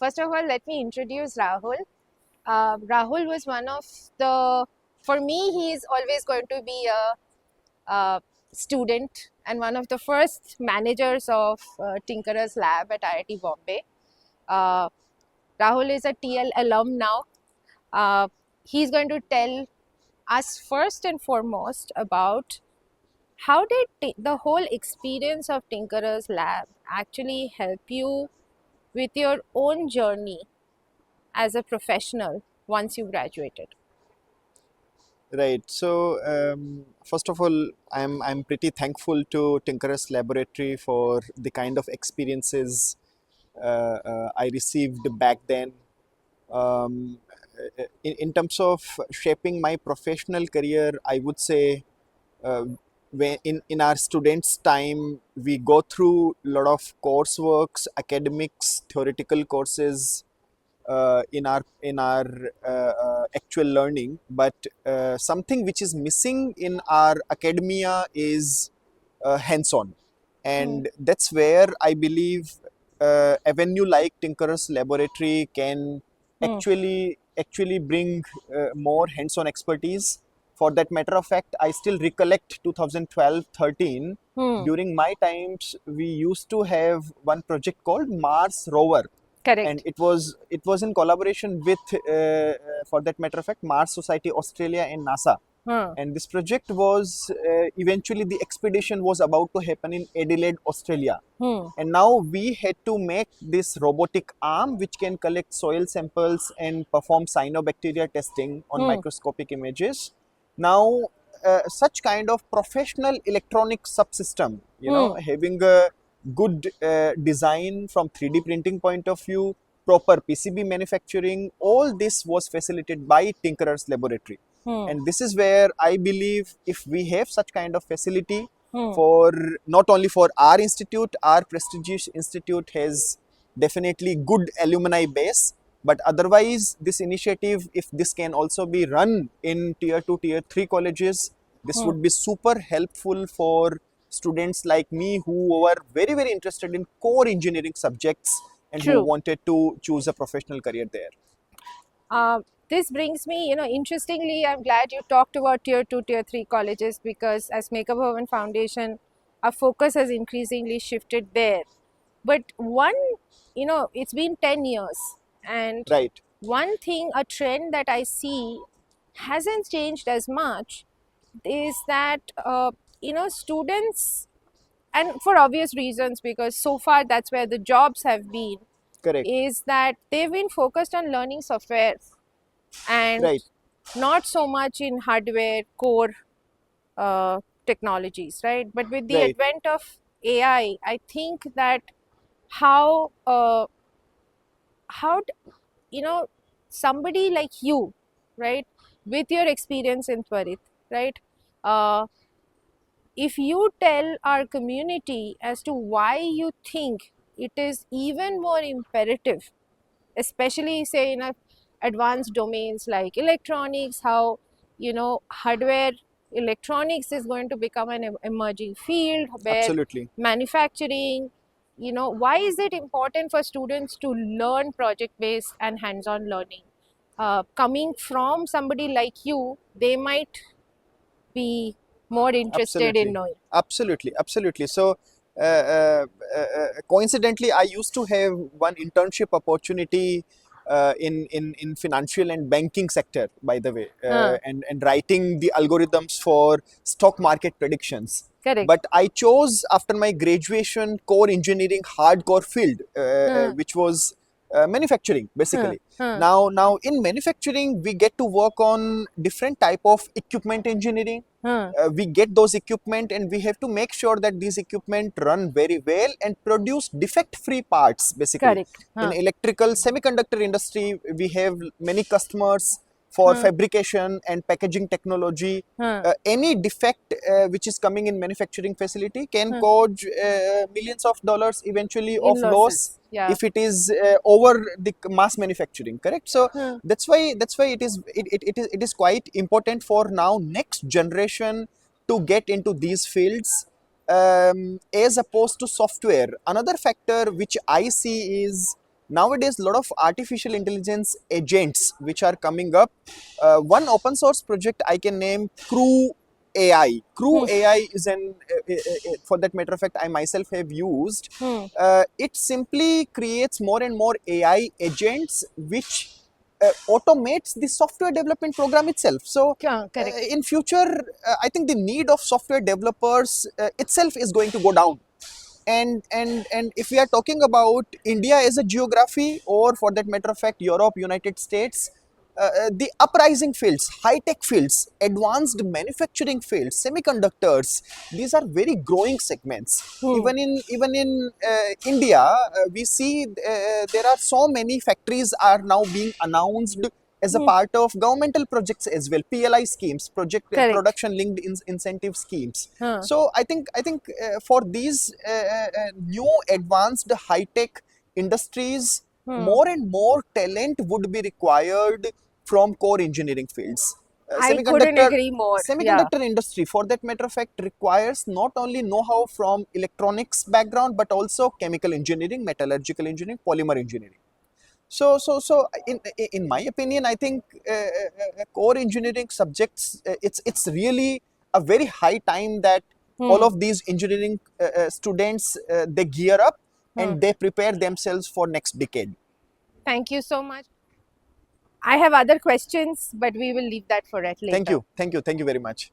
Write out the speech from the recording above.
First of all, let me introduce Rahul. Rahul was one of for me, he is always going to be a student and one of the first managers of Tinkerers Lab at IIT Bombay. Uh, Rahul is a TL alum now. Uh, he's going to tell us first and foremost about how did the whole experience of Tinkerers Lab actually help you with your own journey as a professional once you graduated? Right. So first of all, I'm pretty thankful to Tinkerers Laboratory for the kind of experiences I received back then. Um, in terms of shaping my professional career, I would say when in our students' time, we go through a lot of courseworks, academics, theoretical courses in our actual learning, but something which is missing in our academia is hands-on, Hmm. and that's where I believe a venue like Tinkerers Laboratory can Hmm. actually bring more hands-on expertise. For that matter of fact, I still recollect 2012-13. Hmm. During my times, we used to have one project called Mars Rover, and Correct. it was in collaboration with for that matter of fact, Mars Society Australia and NASA. Hmm. And this project was eventually, the expedition was about to happen in Adelaide, Australia. Hmm. And now we had to make this robotic arm which can collect soil samples and perform cyanobacteria testing on Hmm. microscopic images. Now, such kind of professional electronic subsystem, Hmm. having a good design from 3D printing point of view, proper PCB manufacturing, all this was facilitated by Tinkerers Laboratory. Hmm. And this is where I believe if we have such kind of facility Hmm. for not only for our institute, our prestigious institute has definitely good alumni base, but otherwise this initiative, if this can also be run in tier 2 tier 3 colleges, this Hmm. would be super helpful for students like me who were very interested in core engineering subjects and who True. wanted to choose a professional career there. Uh, this brings me, interestingly, I'm glad you talked about tier 2, tier 3 colleges because as Makeup Bhavan Foundation, our focus has increasingly shifted there. But it's been 10 years, and Right. one thing, a trend that I see hasn't changed as much is that, students, and for obvious reasons, because so far that's where the jobs have been, Correct. is that they've been focused on learning software and Right. not so much in hardware core technologies, right? But with the Right. advent of I think that how how you know somebody like you, right, with your experience in Twarit, right, uh, if you tell our community as to why you think it is even more imperative, especially say in a advanced domains like electronics, how hardware electronics is going to become an emerging field where Absolutely. manufacturing, why is it important for students to learn project based and hands on learning? Coming from somebody like you, they might be more interested in Absolutely, knowing. absolutely. So, coincidentally, I used to have one internship opportunity in financial and banking sector, by the way, Huh, and writing the algorithms for stock market predictions. correct. But I chose after my graduation core engineering hardcore field, Huh, which was manufacturing huh, basically. huh, Now in manufacturing we get to work on different type of equipment engineering. huh, We get those equipment and we have to make sure that these equipment run very well and produce defect free parts basically. correct. In Huh, electrical semiconductor industry, we have many customers for huh, fabrication and packaging technology. huh, Any defect which is coming in manufacturing facility can huh. cause millions of dollars eventually of In loss losses. Yeah. if it is over the mass manufacturing, correct? So Huh. that's why it is quite important for now next generation to get into these fields, as opposed to software. Another factor which I see is nowadays a lot of artificial intelligence agents which are coming up. One open source project I can name, Crew AI. Crew AI is for that matter of fact, I myself have used. It simply creates more and more AI agents which automates the software development program itself. So Correct. in future, I think the need of software developers itself is going to go down. And if we are talking about India as a geography, or for that matter of fact Europe, United States, the uprising fields, high-tech fields, advanced manufacturing fields, semiconductors, these are very growing segments. Even in India, we see there are so many factories are now being announced as a part of governmental projects as well, PLI schemes, Correct. production linked incentive schemes. Huh. So I think for these new advanced high tech industries, more and more talent would be required from core engineering fields. I couldn't agree more. Yeah. Semiconductor industry, for that matter of fact, requires not only know-how from electronics background but also chemical engineering, metallurgical engineering, polymer engineering. So in my opinion, I think core engineering subjects, it's really a very high time that all of these engineering students, they gear up and they prepare themselves for next decade. Thank you so much. I have other questions, but we will leave that for it later. Thank you very much.